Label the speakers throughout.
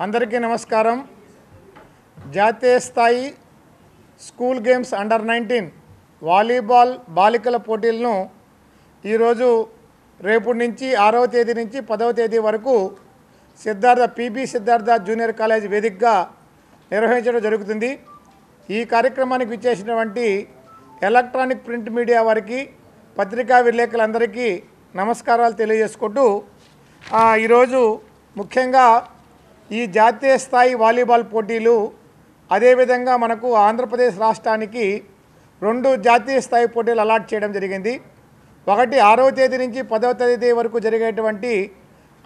Speaker 1: అందరికీ నమస్కారం. జాతీయ స్థాయి స్కూల్ గేమ్స్ అండర్ 19 వాలీబాల్ బాలికల పోటీలను ఈరోజు రేపు నుంచి 6వ తేదీ నుంచి 10వ తేదీ వరకు పిబి సిద్ధార్థ జూనియర్ కాలేజ్ వేదికగా నిర్వహించడం జరుగుతుంది. ఈ కార్యక్రమానికి విచ్చేసినటువంటి ఎలక్ట్రానిక్ ప్రింట్ మీడియా వారికి, పత్రికా విలేకరులందరికీ నమస్కారాలు తెలియజేసుకుంటూ ఈరోజు ముఖ్యంగా ఈ జాతీయ స్థాయి వాలీబాల్ పోటీలు అదేవిధంగా మనకు ఆంధ్రప్రదేశ్ రాష్ట్రానికి 2 జాతీయ స్థాయి పోటీలు అలాట్ చేయడం జరిగింది. ఒకటి 6వ తేదీ నుంచి 10వ తేదీ వరకు జరిగేటువంటి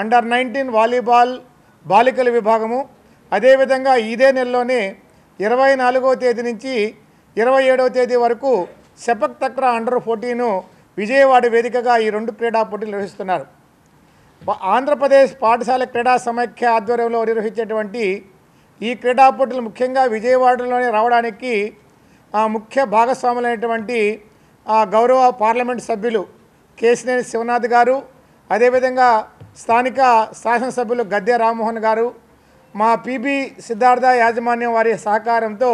Speaker 1: అండర్ 19 వాలీబాల్ బాలికల విభాగము, అదేవిధంగా ఇదే నెలలోనే 24వ తేదీ నుంచి 27వ తేదీ వరకు సెపక్ తక్రా అండర్ 14 విజయవాడ వేదికగా ఈ 2 క్రీడా పోటీలు నిర్వహిస్తున్నారు. ఆంధ్రప్రదేశ్ పాఠశాల క్రీడా సమైక్య ఆధ్వర్యంలో నిర్వహించేటువంటి ఈ క్రీడా పోటీలు ముఖ్యంగా విజయవాడలోనే రావడానికి ముఖ్య భాగస్వాములైనటువంటి గౌరవ పార్లమెంట్ సభ్యులు కేశినేని శివనాథ్ గారు, అదేవిధంగా స్థానిక శాసనసభ్యులు గద్దె రామ్మోహన్ గారు, మా పిబి సిద్ధార్థ యాజమాన్యం వారి సహకారంతో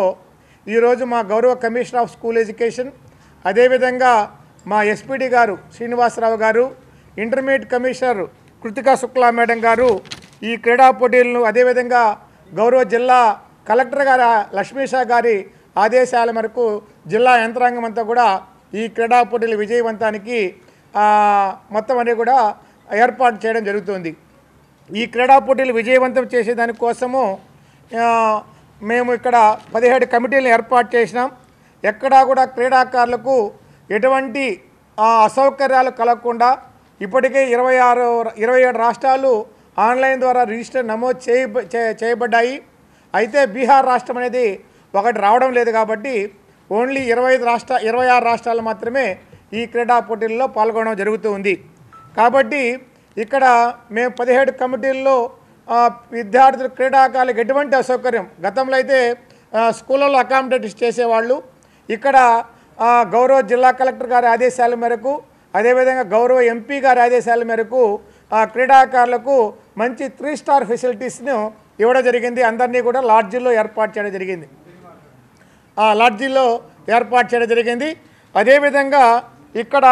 Speaker 1: ఈరోజు మా గౌరవ కమిషనర్ ఆఫ్ స్కూల్ ఎడ్యుకేషన్, అదేవిధంగా మా SPD garu Srinivasarao garu, intermediate commissioner Kritika Shukla madam garu ఈ క్రీడా పోటీలను, అదేవిధంగా గౌరవ జిల్లా కలెక్టర్ గారు లక్ష్మీషా గారి ఆదేశాల మేరకు జిల్లా యంత్రాంగం అంతా కూడా ఈ క్రీడా పోటీల విజయవంతానికి మొత్తం అన్నీ కూడా ఏర్పాటు చేయడం జరుగుతుంది. ఈ క్రీడా పోటీలు విజయవంతం చేసేదానికోసము మేము ఇక్కడ 17 కమిటీలను ఏర్పాటు చేసినాం. ఎక్కడా కూడా క్రీడాకారులకు ఎటువంటి అసౌకర్యాలు కలగకుండా ఇప్పటికే 27 రాష్ట్రాలు ఆన్లైన్ ద్వారా రిజిస్టర్ నమోదు చేయబడ్డాయి. అయితే బీహార్ రాష్ట్రం అనేది ఒకటి రావడం లేదు కాబట్టి ఓన్లీ 26 రాష్ట్రాలు మాత్రమే ఈ క్రీడా పోటీల్లో పాల్గొనడం జరుగుతూ ఉంది. కాబట్టి ఇక్కడ మేము 17 కమిటీల్లో విద్యార్థులు క్రీడాకారులకు ఎటువంటి అసౌకర్యం, గతంలో అయితే స్కూళ్ళలో అకామిడేట్ చేసేవాళ్ళు, ఇక్కడ గౌరవ జిల్లా కలెక్టర్ గారి ఆదేశాల మేరకు, అదేవిధంగా గౌరవ ఎంపీ గారి ఆదేశాల మేరకు క్రీడాకారులకు మంచి 3 స్టార్ ఫెసిలిటీస్ను ఇవ్వడం జరిగింది. అందరినీ కూడా లాడ్జీల్లో ఏర్పాటు చేయడం జరిగింది. అదేవిధంగా ఇక్కడ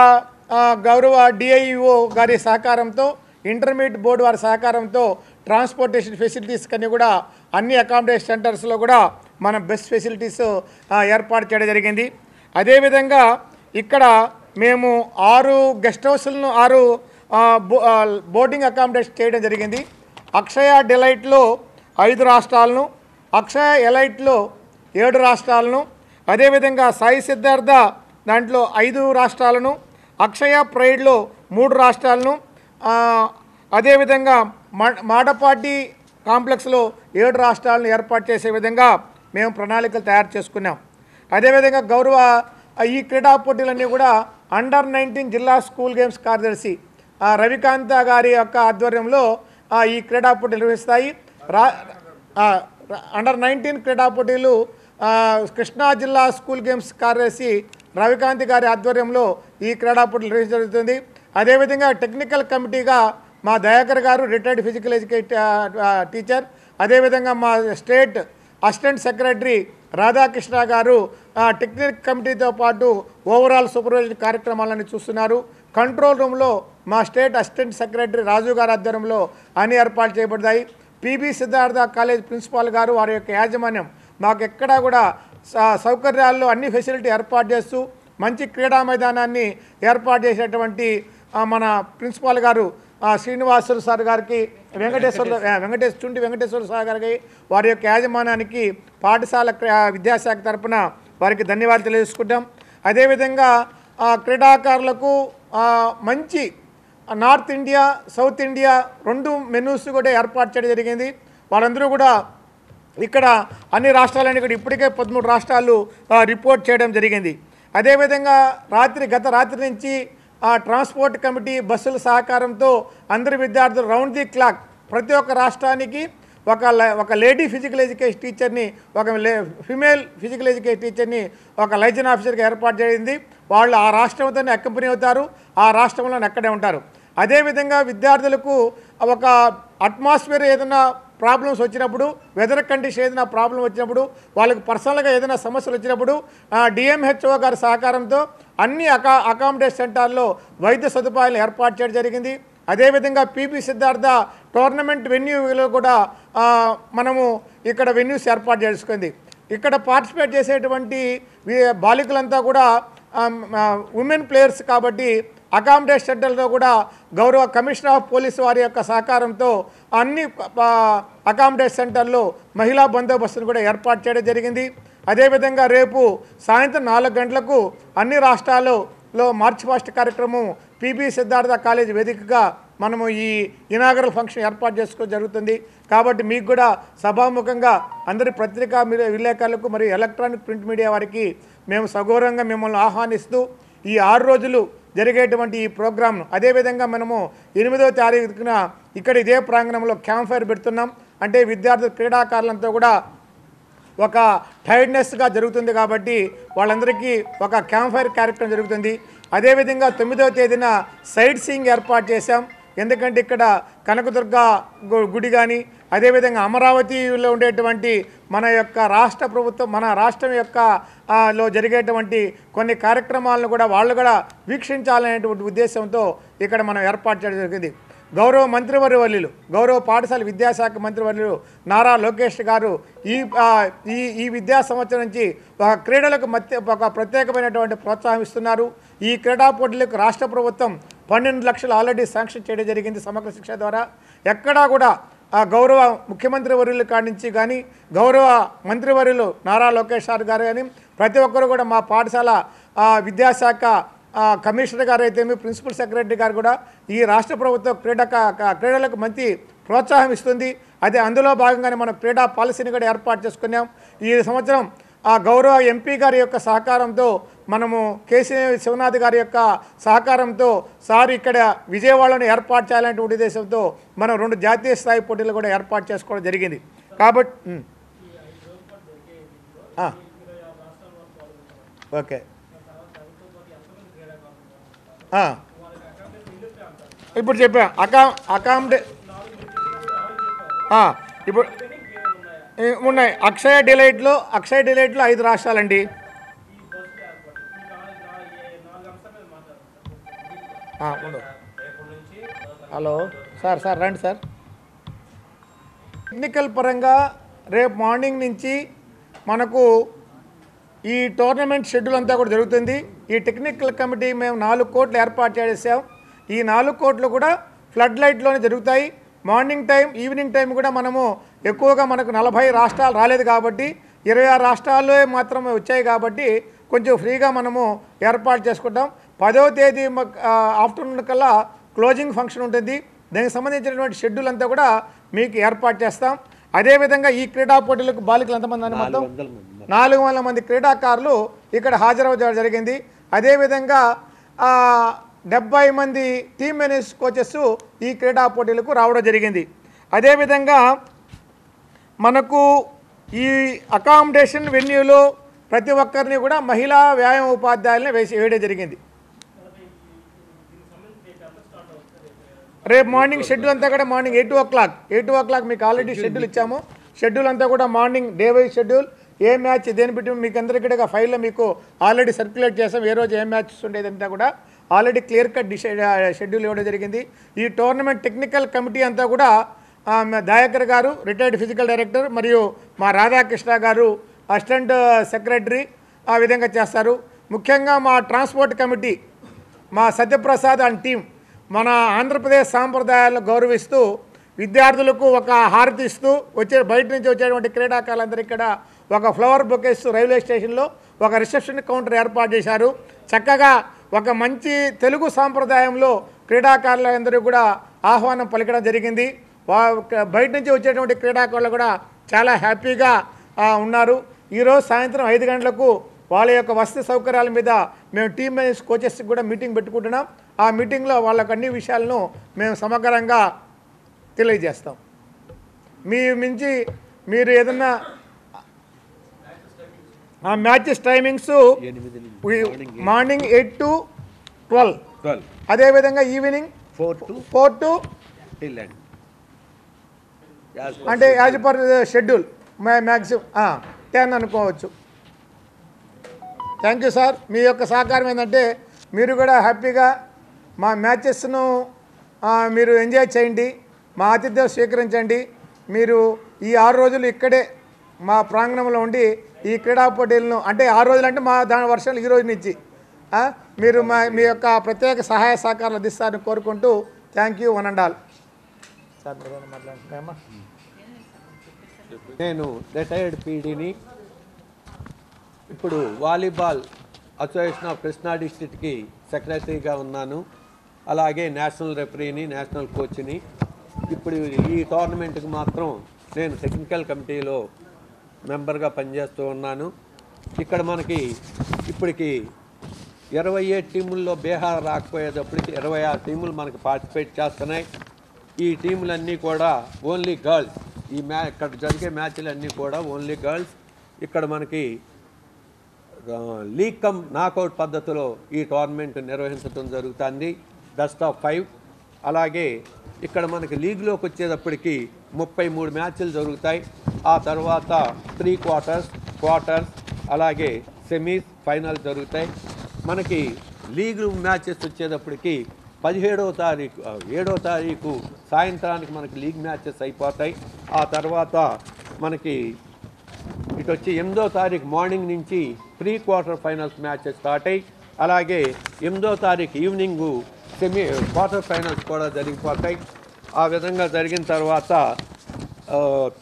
Speaker 1: గౌరవ డిఐఓ గారి సహకారంతో, ఇంటర్మీడియట్ బోర్డు వారి సహకారంతో ట్రాన్స్పోర్టేషన్ ఫెసిలిటీస్ కన్నీ కూడా అన్ని అకామిడేషన్ సెంటర్స్లో కూడా మనం బెస్ట్ ఫెసిలిటీస్ ఏర్పాటు చేయడం జరిగింది. అదేవిధంగా ఇక్కడ మేము 6 గెస్ట్ హౌస్లను 6 బోర్డింగ్ అకామిడేషన్ చేయడం జరిగింది. అక్షయ డిలైట్లో 5 రాష్ట్రాలను, అక్షయ ఎలైట్లో 7 రాష్ట్రాలను, అదేవిధంగా సాయి సిద్ధార్థ దాంట్లో 5 రాష్ట్రాలను, అక్షయ ప్రైడ్లో 3 రాష్ట్రాలను, అదేవిధంగా మాడపాటి కాంప్లెక్స్లో 7 రాష్ట్రాలను ఏర్పాటు చేసే విధంగా మేము ప్రణాళికలు తయారు చేసుకున్నాం. అదేవిధంగా గౌరవ ఈ క్రీడా పోటీలన్నీ కూడా అండర్ 19 జిల్లా స్కూల్ గేమ్స్ కార్యదర్శి రవికాంత గారి యొక్క ఆధ్వర్యంలో ఈ క్రీడా పోటీలు నిర్వహిస్తాయి. అండర్ 19 క్రీడా పోటీలు కృష్ణా జిల్లా స్కూల్ గేమ్స్ కార్యదర్శి రవికాంత్ గారి ఆధ్వర్యంలో ఈ క్రీడా పోటీలు నిర్వహించడం జరుగుతుంది. అదేవిధంగా టెక్నికల్ కమిటీగా మా దయాకర్ గారు రిటైర్డ్ ఫిజికల్ టీచర్, అదేవిధంగా మా స్టేట్ అసిస్టెంట్ సెక్రటరీ రాధాకృష్ణ గారు టెక్నికల్ కమిటీతో పాటు ఓవరాల్ సూపర్వైజరీ కార్యక్రమాలను చూస్తున్నారు. కంట్రోల్ రూమ్లో మా స్టేట్ అసిస్టెంట్ సెక్రటరీ రాజు గారి ఆధ్వర్యంలో అన్ని ఏర్పాటు చేయబడ్డాయి. పిబి సిద్ధార్థ కాలేజ్ ప్రిన్సిపాల్ గారు వారి యొక్క యాజమాన్యం మాకు ఎక్కడా కూడా సౌకర్యాల్లో అన్ని ఫెసిలిటీ ఏర్పాటు చేస్తూ మంచి క్రీడా మైదానాన్ని ఏర్పాటు చేసేటువంటి మన ప్రిన్సిపాల్ గారు శ్రీనివాసరావు సార్ గారికి, వెంకటేశ్వర సార్ గారికి, వారి యొక్క యాజమాన్యానికి పాఠశాల విద్యాశాఖ తరఫున వారికి ధన్యవాదాలు తెలియజేసుకుంటాం. అదేవిధంగా క్రీడాకారులకు మంచి north India, south India 2 menus కూడా ఏర్పాటు చేయడం జరిగింది. వాళ్ళందరూ కూడా ఇక్కడ అన్ని రాష్ట్రాలని కూడా ఇప్పటికే 13 రాష్ట్రాలు రిపోర్ట్ చేయడం జరిగింది. అదేవిధంగా గత రాత్రి నుంచి ట్రాన్స్పోర్ట్ కమిటీ బస్సుల సహకారంతో అందరి విద్యార్థులు రౌండ్ ది క్లాక్ ప్రతి ఒక్క రాష్ట్రానికి ఒక లేడీ ఫిజికల్ ఎడ్యుకేషన్ టీచర్ని, ఒక ఫిమేల్ ఫిజికల్ ఎడ్యుకేషన్ టీచర్ని ఒక లైజన్ ఆఫీసర్గా ఏర్పాటు చేయింది. వాళ్ళు ఆ రాష్ట్రంతోనే అకంపెనీ అవుతారు, ఆ రాష్ట్రంలోనే అక్కడే ఉంటారు. అదేవిధంగా విద్యార్థులకు ఒక అట్మాస్ఫియర్ ఏదైనా ప్రాబ్లమ్స్ వచ్చినప్పుడు, వెదర్ కండిషన్ ఏదైనా ప్రాబ్లం వచ్చినప్పుడు, వాళ్ళకి పర్సనల్గా ఏదైనా సమస్యలు వచ్చినప్పుడు డిఎంహెచ్ఓ గారి సహకారంతో అన్ని అకామిడేషన్ సెంటర్లో వైద్య సదుపాయాలు ఏర్పాటు చేయడం జరిగింది. అదేవిధంగా పీపీ సిద్ధార్థ టోర్నమెంట్ వెన్యూలో కూడా మనము ఇక్కడ వెన్యూస్ ఏర్పాటు చేసుకుంది. ఇక్కడ పార్టిసిపేట్ చేసేటువంటి బాలికలంతా కూడా ఉమెన్ ప్లేయర్స్ కాబట్టి అకామిడేషన్ సెంటర్లో కూడా గౌరవ కమిషనర్ ఆఫ్ పోలీసు వారి యొక్క సహకారంతో అన్ని అకామిడేషన్ సెంటర్లో మహిళా బందోబస్తును కూడా ఏర్పాటు చేయడం జరిగింది. అదేవిధంగా రేపు సాయంత్రం 4 గంటలకు అన్ని రాష్ట్రాల్లో మార్చ్ పాస్ట్ కార్యక్రమం పీపీ సిద్ధార్థ కాలేజ్ వేదికగా మనము ఈ ఇనాగరల్ ఫంక్షన్ ఏర్పాటు చేసుకోవడం జరుగుతుంది. కాబట్టి మీకు కూడా సభాముఖంగా అందరి పత్రికా విలేకరులకు మరియు ఎలక్ట్రానిక్ ప్రింట్ మీడియా వారికి మేము సగౌరవంగా మిమ్మల్ని ఆహ్వానిస్తూ ఈ 6 రోజులు జరిగేటువంటి ఈ ప్రోగ్రామ్ను అదేవిధంగా మనము 8వ తారీఖున ఇక్కడ ఇదే ప్రాంగణంలో క్యాంప్ ఫైర్ పెడుతున్నాం. అంటే విద్యార్థుల క్రీడాకారులంతా కూడా ఒక టైర్డ్నెస్గా జరుగుతుంది కాబట్టి వాళ్ళందరికీ ఒక క్యాంప్ ఫైర్ కార్యక్రమం జరుగుతుంది. అదేవిధంగా 9వ తేదీన సైట్ సీయింగ్ ఏర్పాటు చేశాం. ఎందుకంటే ఇక్కడ కనకదుర్గ గుడి కానీ అదేవిధంగా అమరావతిలో ఉండేటువంటి మన యొక్క రాష్ట్ర ప్రభుత్వం మన రాష్ట్రం యొక్క లో జరిగేటువంటి కొన్ని కార్యక్రమాలను కూడా వాళ్ళు కూడా వీక్షించాలనేటువంటి ఉద్దేశంతో ఇక్కడ మనం ఏర్పాటు చేయడం జరిగింది. గౌరవ మంత్రివర్యులు గౌరవ పాఠశాల విద్యాశాఖ మంత్రివర్యులు నారా లోకేష్ గారు ఈ విద్యా సంవత్సరం నుంచి క్రీడలకు ఒక ప్రత్యేకమైనటువంటి ప్రోత్సాహం ఇస్తున్నారు. ఈ క్రీడా పోటీలకు రాష్ట్ర ప్రభుత్వం 12 లక్షలు ఆల్రెడీ శాంక్షన్ చేయడం జరిగింది సమగ్ర శిక్ష ద్వారా. ఎక్కడా కూడా గౌరవ ముఖ్యమంత్రి వర్యుల కాడి నుంచి కానీ గౌరవ మంత్రివర్యులు నారా లోకేష్ గారు కానీ ప్రతి ఒక్కరు కూడా మా పాఠశాల విద్యాశాఖ కమిషనర్ గారు అయితే ప్రిన్సిపల్ సెక్రటరీ గారు కూడా ఈ రాష్ట్ర ప్రభుత్వం క్రీడలకు మంచి ప్రోత్సాహం ఇస్తుంది. అదే అందులో భాగంగానే మనం క్రీడా పాలసీని కూడా ఏర్పాటు చేసుకున్నాం. ఈ సంవత్సరం గౌరవ ఎంపీ గారి యొక్క సహకారంతో మనము కేసీ శివనాథ్ గారి యొక్క సహకారంతో సార్ ఇక్కడ విజయవాడలో ఏర్పాటు చేయాలనే ఉద్దేశంతో మనం 2 జాతీయ స్థాయి పోటీలు కూడా ఏర్పాటు చేసుకోవడం జరిగింది. కాబట్టి ఓకే ఇప్పుడు చెప్పా ఇప్పుడు ఉన్నాయి. అక్షయ డిలైట్లో 5 రాష్ట్రాలండి. హలో సార్ రండి సార్. టెక్నికల్ పరంగా రేపు మార్నింగ్ నుంచి మనకు ఈ టోర్నమెంట్ షెడ్యూల్ అంతా కూడా జరుగుతుంది. ఈ టెక్నికల్ కమిటీ మేము 4 కోట్లు ఏర్పాటు చేసాం. ఈ 4 కోట్లు కూడా ఫ్లడ్ లైట్లోనే జరుగుతాయి. మార్నింగ్ టైం ఈవినింగ్ టైం కూడా మనము ఎక్కువగా మనకు 40 రాష్ట్రాలు రాలేదు కాబట్టి 26 రాష్ట్రాల్లో మాత్రమే వచ్చాయి కాబట్టి కొంచెం ఫ్రీగా మనము ఏర్పాటు చేసుకుంటాం. 10వ తేదీ ఆఫ్టర్నూన్ కల్లా క్లోజింగ్ ఫంక్షన్ ఉంటుంది. దానికి సంబంధించినటువంటి షెడ్యూల్ అంతా కూడా మీకు ఏర్పాటు చేస్తాం. అదేవిధంగా ఈ క్రీడా పోటీలకు బాలికలు ఎంతమంది అని మొత్తం 400 మంది క్రీడాకారులు ఇక్కడ హాజరవడం జరిగింది. అదేవిధంగా 70 మంది టీమ్ మేనేజ్ కోచెస్ ఈ క్రీడా పోటీలకు రావడం జరిగింది. అదేవిధంగా మనకు ఈ అకామిడేషన్ వెన్యూలో ప్రతి ఒక్కరిని కూడా మహిళా వ్యాయామ ఉపాధ్యాయులను వేయడం జరిగింది. రేపు మార్నింగ్ షెడ్యూల్ అంతా కూడా మార్నింగ్ 8 o'clock మీకు ఆల్రెడీ షెడ్యూల్ ఇచ్చాము. షెడ్యూల్ అంతా కూడా మార్నింగ్ డే వైజ్ షెడ్యూల్, ఏ మ్యాచ్ దేని పెట్టి మీకు అందరికీ ఫైల్లో మీకు ఆల్రెడీ సర్క్యులేట్ చేసాం. ఏ రోజు ఏ మ్యాచెస్ ఉండేదంతా కూడా ఆల్రెడీ క్లియర్ కట్ షెడ్యూల్ ఇవ్వడం జరిగింది. ఈ టోర్నమెంట్ టెక్నికల్ కమిటీ అంతా కూడా దయాకర్ గారు రిటైర్డ్ ఫిజికల్ డైరెక్టర్ మరియు మా రాధాకృష్ణ గారు అసిస్టెంట్ సెక్రటరీ ఆ విధంగా చేస్తారు. ముఖ్యంగా మా ట్రాన్స్పోర్ట్ కమిటీ మా సత్యప్రసాద్ అండ్ టీం మన ఆంధ్రప్రదేశ్ సాంప్రదాయాలను గౌరవిస్తూ విద్యార్థులకు ఒక హారతి ఇస్తూ బయట నుంచి వచ్చేటువంటి క్రీడాకారులందరూ ఇక్కడ ఒక ఫ్లవర్ బొకేస్ రైల్వే స్టేషన్లో ఒక రిసెప్షన్ కౌంటర్ ఏర్పాటు చేశారు. చక్కగా ఒక మంచి తెలుగు సాంప్రదాయంలో క్రీడాకారులందరూ కూడా ఆహ్వానం పలికడం జరిగింది. బయట నుంచి వచ్చేటువంటి క్రీడాకారులు కూడా చాలా హ్యాపీగా ఉన్నారు. ఈరోజు సాయంత్రం 5 గంటలకు వాళ్ళ యొక్క వసతి సౌకర్యాల మీద మేము టీమ్ మేనేజ్ కోచెస్ కూడా మీటింగ్ పెట్టుకుంటున్నాం. ఆ మీటింగ్లో వాళ్ళకు అన్ని విషయాలను మేము సమగ్రంగా తెలియజేస్తాం. మీ మించి మీరు ఏదన్నా ఆ మ్యాచెస్ టైమింగ్స్ మార్నింగ్ 8 to 12, అదేవిధంగా ఈవినింగ్ 4 to అంటే యాజ్ పర్ షెడ్యూల్ మ్యాక్సిమం 10 అనుకోవచ్చు. Thank you sir. మీ యొక్క సహకారం ఏంటంటే మీరు కూడా హ్యాపీగా మా మ్యాచెస్ను మీరు ఎంజాయ్ చేయండి, మా ఆతిథ్యం స్వీకరించండి. మీరు ఈ 6 రోజులు ఇక్కడే మా ప్రాంగణంలో ఉండి ఈ క్రీడా పోటీలను అంటే 6 రోజులు అంటే మా దాని వర్షాలు ఈ రోజు నుంచి మీరు మీ యొక్క ప్రత్యేక సహాయ సహకారాలు అందిస్తారని కోరుకుంటూ thank you one and all. Sir మాట్లాడుతున్నామా?
Speaker 2: నేను రిటైర్డ్ పీడీని. ఇప్పుడు వాలీబాల్ అసోసియేషన్ ఆఫ్ కృష్ణా డిస్ట్రిక్ట్కి సెక్రటరీగా ఉన్నాను. అలాగే నేషనల్ రెఫరీని, నేషనల్ కోచ్ని. ఇప్పుడు ఈ టోర్నమెంట్కి మాత్రం నేను టెక్నికల్ కమిటీలో మెంబర్గా పనిచేస్తూ ఉన్నాను. ఇక్కడ మనకి ఇప్పటికి 27 టీముల్లో బీహార్ రాకపోయేటప్పటికి 26 టీములు మనకి పార్టిసిపేట్ చేస్తున్నాయి. ఈ టీములన్నీ కూడా ఓన్లీ గర్ల్స్. ఇక్కడ జరిగే మ్యాచ్లన్నీ కూడా ఓన్లీ గర్ల్స్. ఇక్కడ మనకి లీగ్ కమ్ నాకౌట్ పద్ధతిలో ఈ టోర్నమెంట్ నిర్వహించడం జరుగుతుంది. Best of 5. అలాగే ఇక్కడ మనకి లీగ్లోకి వచ్చేటప్పటికి 33 మ్యాచ్లు జరుగుతాయి. ఆ తర్వాత 3 క్వార్టర్స్ అలాగే సెమీస్, ఫైనల్ జరుగుతాయి. మనకి లీగ్ మ్యాచెస్ వచ్చేటప్పటికి 7వ తారీఖు సాయంత్రానికి మనకి లీగ్ మ్యాచెస్ అయిపోతాయి. ఆ తర్వాత మనకి ఇటు వచ్చి 8వ తారీఖు మార్నింగ్ నుంచి క్వార్టర్ ఫైనల్స్ మ్యాచెస్ స్టార్ట్ అయ్యి అలాగే 8వ తారీఖు ఈవినింగు క్వార్టర్ ఫైనల్స్ కూడా జరిగిపోతాయి. ఆ విధంగా జరిగిన తర్వాత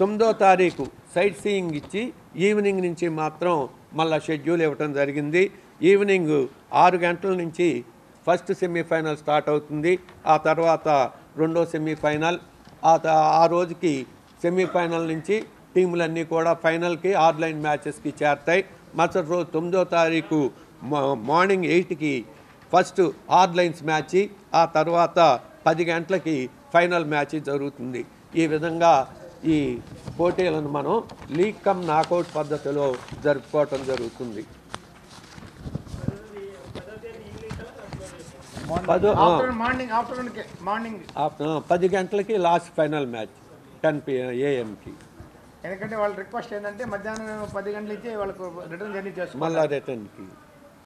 Speaker 2: 9వ తారీఖు సైట్ సీయింగ్ ఇచ్చి ఈవినింగ్ నుంచి మాత్రం మళ్ళీ షెడ్యూల్ ఇవ్వటం జరిగింది. ఈవినింగ్ 6 గంటల నుంచి ఫస్ట్ సెమీఫైనల్ స్టార్ట్ అవుతుంది. ఆ తర్వాత 2వ సెమీఫైనల్. ఆ రోజుకి సెమీఫైనల్ నుంచి టీములన్నీ కూడా ఫైనల్కి ఆన్లైన్ మ్యాచెస్కి చేరతాయి. మరుసటి రోజు 9వ తారీఖు మార్నింగ్ 8కి ఫస్ట్ ఆన్లైన్స్ మ్యాచ్, ఆ తర్వాత 10 గంటలకి ఫైనల్ మ్యాచ్ జరుగుతుంది. ఈ విధంగా ఈ పోటీలను మనం లీగ్ కమ్ నాకౌట్ పద్ధతిలో జరుపుకోవటం జరుగుతుంది. 10 గంటలకి లాస్ట్ ఫైనల్ మ్యాచ్ 10 AM
Speaker 1: ఎందుకంటే వాళ్ళ రిక్వెస్ట్ ఏంటంటే మధ్యాహ్నం 10 గంటల నుంచి వాళ్ళకు రిటర్న్ జర్నీ చేసుకోవాలి.
Speaker 2: మళ్ళీ రిటర్న్కి